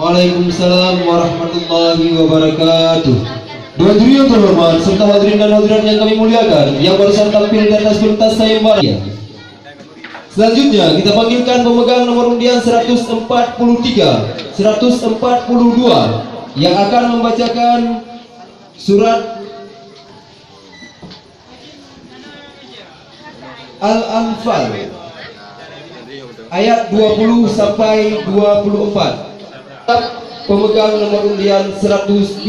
Waalaikumsalam warahmatullahi wabarakatuh. Dua juri yang terhormat serta hadirin dan hadirat yang kami muliakan, yang barusan tampil di atas pentas saya bahagia. Selanjutnya kita panggilkan pemegang nomor undian 143, 142 yang akan membacakan surat Al-Anfal ayat 20 sampai 24. Pemegang nomor undian 132.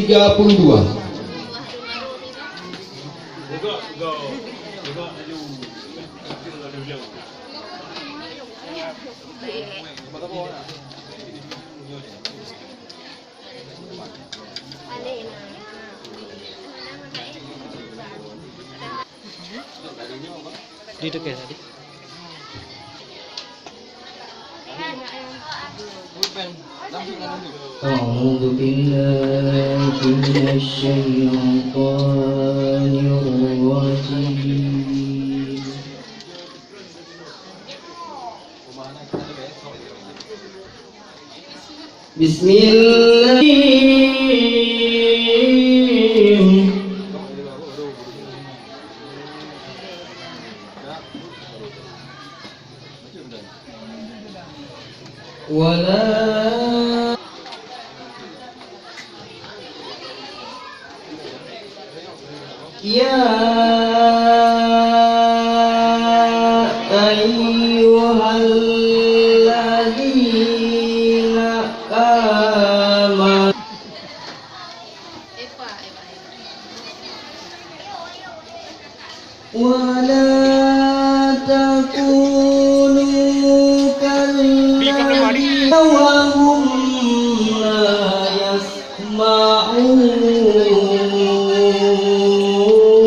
Di dekat tadi. أعوذ بالله من الشيطان الرجيم بسم الله ولا يا أيها الذين آمنوا ولا تكونوا كالذين وهم لا يسمعون